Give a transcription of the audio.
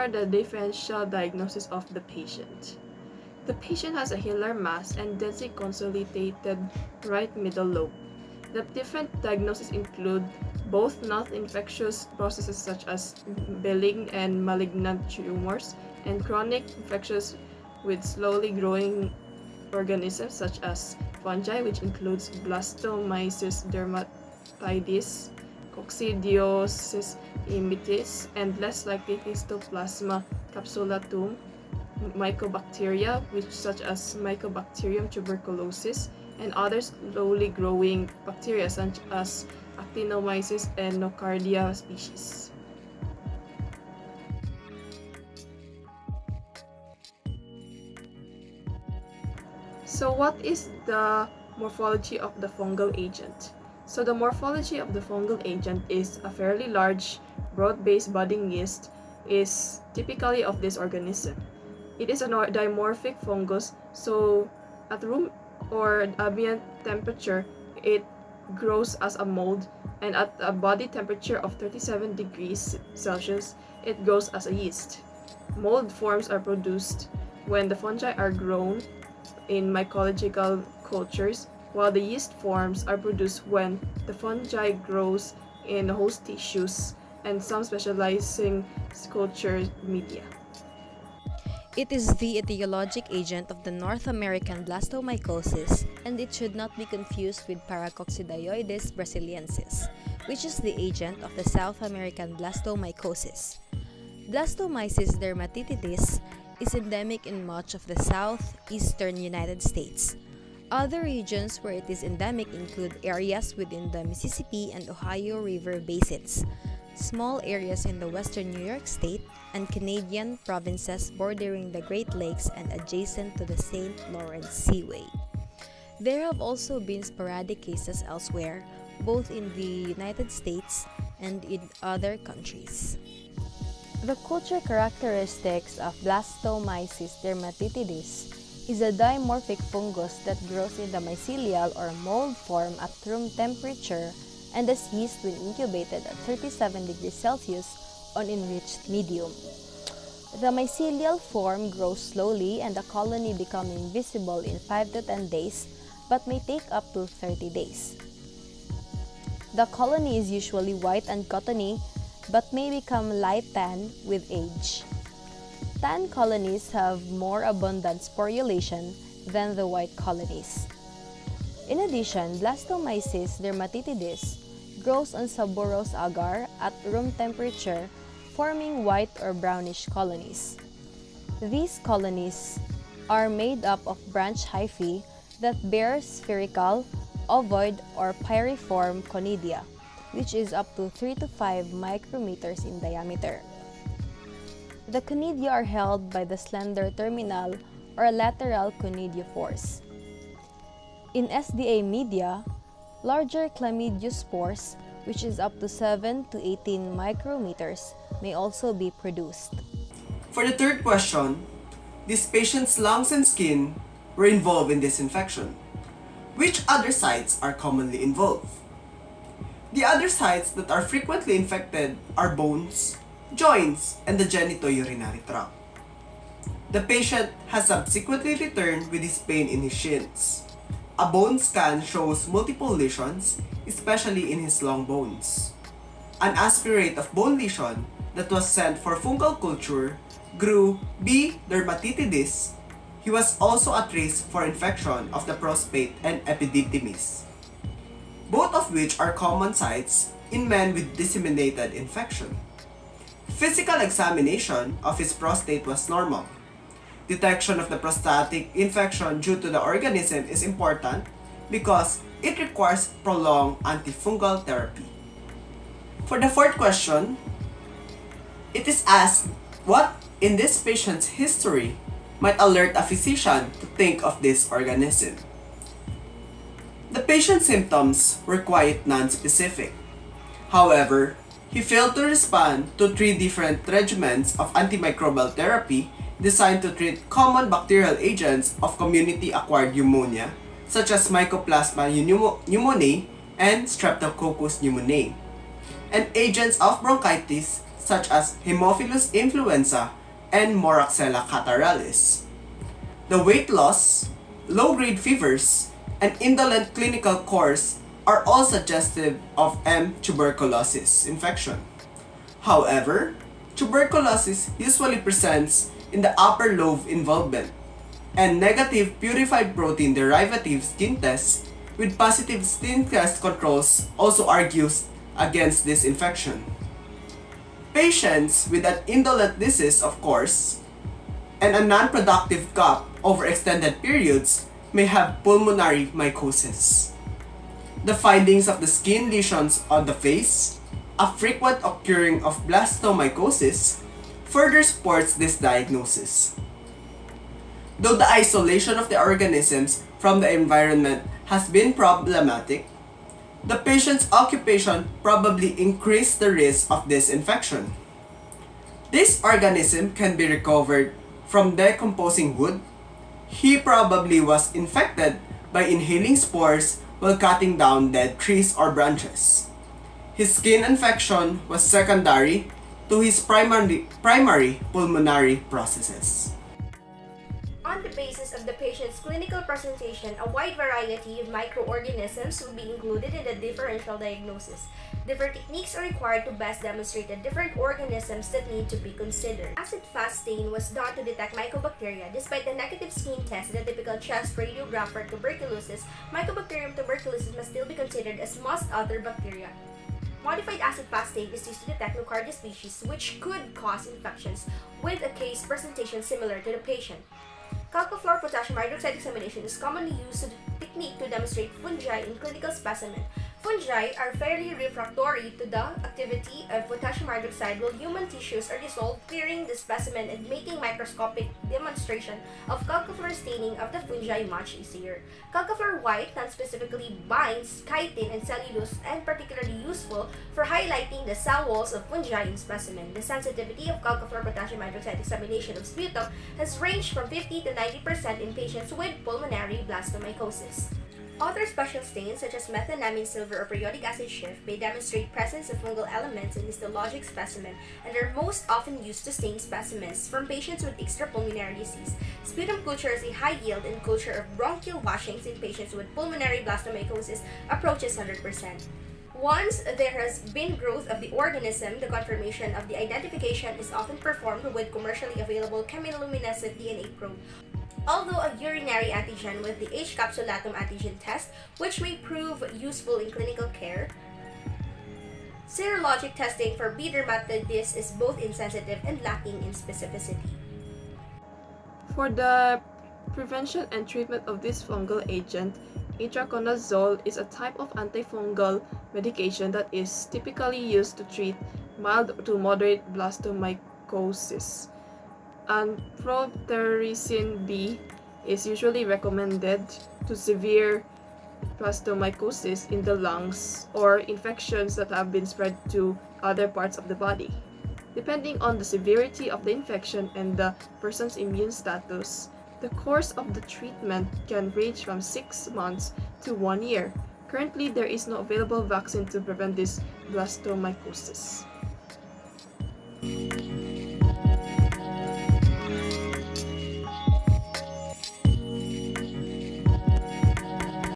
for the differential diagnosis of the patient. The patient has a hilar mass and densely consolidated right middle lobe. The different diagnoses include both non-infectious processes such as benign and malignant tumors, and chronic infectious with slowly growing organisms such as fungi, which includes blastomyces dermatitis, coccidiosis immitis, and less likely histoplasma capsulatum, mycobacteria, which such as Mycobacterium tuberculosis, and other slowly growing bacteria such as actinomyces and nocardia species. So what is the morphology of the fungal agent? So the morphology of the fungal agent is a fairly large, broad-based budding yeast is typically of this organism. It is a dimorphic fungus, so at room or ambient temperature, it grows as a mold, and at a body temperature of 37 degrees Celsius, it grows as a yeast. Mold forms are produced when the fungi are grown in mycological cultures, while the yeast forms are produced when the fungi grows in host tissues and some specializing culture media. It is the etiologic agent of the North American blastomycosis, and it should not be confused with Paracoccidioides brasiliensis, which is the agent of the South American blastomycosis. Blastomyces dermatitis is endemic in much of the southeastern United States. Other regions where it is endemic include areas within the Mississippi and Ohio River basins, small areas in the western New York State, and Canadian provinces bordering the Great Lakes and adjacent to the St. Lawrence Seaway. There have also been sporadic cases elsewhere, both in the United States and in other countries. The culture characteristics of Blastomyces dermatitis is a dimorphic fungus that grows in the mycelial or mold form at room temperature and as yeast when incubated at 37 degrees Celsius on enriched medium. The mycelial form grows slowly and the colony becoming visible in 5 to 10 days but may take up to 30 days. The colony is usually white and cottony but may become light tan with age. Tan colonies have more abundant sporulation than the white colonies. In addition, Blastomyces dermatitis grows on suboros agar at room temperature, forming white or brownish colonies. These colonies are made up of branch hyphae that bear spherical, ovoid, or pyriform conidia, which is up to 3 to 5 micrometers in diameter. The conidia are held by the slender terminal or lateral conidiophores. In SDA media, larger chlamydiospores, which is up to 7 to 18 micrometers, may also be produced. For the third question, this patient's lungs and skin were involved in this infection. Which other sites are commonly involved? The other sites that are frequently infected are bones, joints, and the genitourinary tract. The patient has subsequently returned with his pain in his shins. A bone scan shows multiple lesions, especially in his long bones. An aspirate of bone lesion that was sent for fungal culture grew B. dermatitis. He was also at risk for infection of the prostate and epididymis, both of which are common sites in men with disseminated infection. Physical examination of his prostate was normal. Detection of the prostatic infection due to the organism is important because it requires prolonged antifungal therapy. For the fourth question, it is asked what in this patient's history might alert a physician to think of this organism. The patient's symptoms were quite non-specific. However, he failed to respond to 3 different regimens of antimicrobial therapy designed to treat common bacterial agents of community-acquired pneumonia, such as Mycoplasma pneumoniae and Streptococcus pneumoniae, and agents of bronchitis, such as Haemophilus influenza and Moraxella catarrhalis. The weight loss, low-grade fevers, and indolent clinical course are all suggestive of M. tuberculosis infection. However, tuberculosis usually presents in the upper lobe involvement, and negative purified protein derivative skin tests with positive skin test controls also argues against this infection. Patients with an indolent disease, of course, and a non-productive cough over extended periods may have pulmonary mycosis. The findings of the skin lesions on the face, a frequent occurring of blastomycosis, further supports this diagnosis. Though the isolation of the organisms from the environment has been problematic, the patient's occupation probably increased the risk of this infection. This organism can be recovered from decomposing wood. He probably was infected by inhaling spores while cutting down dead trees or branches. His skin infection was secondary to his primary pulmonary processes. On the basis of the patient's clinical presentation, a wide variety of microorganisms will be included in the differential diagnosis. Different techniques are required to best demonstrate the different organisms that need to be considered. Acid-fast stain was done to detect mycobacteria. Despite the negative skin test and the typical chest radiograph for tuberculosis, Mycobacterium tuberculosis must still be considered as most other bacteria. Modified acid-fast stain is used to detect Nocardia species, which could cause infections, with a case presentation similar to the patient. Calcofluor potassium hydroxide examination is commonly used technique to demonstrate fungi in clinical specimen. Fungi are fairly refractory to the activity of potassium hydroxide, while human tissues are dissolved, clearing the specimen and making microscopic demonstration of calcofluor staining of the fungi much easier. Calcofluor white non-specifically binds chitin and cellulose and particularly useful for highlighting the cell walls of fungi in specimen. The sensitivity of calcofluor potassium hydroxide examination of sputum has ranged from 50 to 90% in patients with pulmonary blastomycosis. Other special stains such as methenamine silver or periodic acid shift may demonstrate presence of fungal elements in histologic specimen and are most often used to stain specimens from patients with extrapulmonary disease. Sputum culture is a high yield and culture of bronchial washings in patients with pulmonary blastomycosis approaches 100%. Once there has been growth of the organism, the confirmation of the identification is often performed with commercially available chemiluminescent DNA probe. Although a urinary antigen with the H. capsulatum antigen test, which may prove useful in clinical care, serologic testing for B. dermatitidis is both insensitive and lacking in specificity. For the prevention and treatment of this fungal agent, itraconazole is a type of antifungal medication that is typically used to treat mild to moderate blastomycosis. And Amphotericin B is usually recommended to severe blastomycosis in the lungs or infections that have been spread to other parts of the body. Depending on the severity of the infection and the person's immune status, the course of the treatment can range from 6 months to 1 year. Currently, there is no available vaccine to prevent this blastomycosis.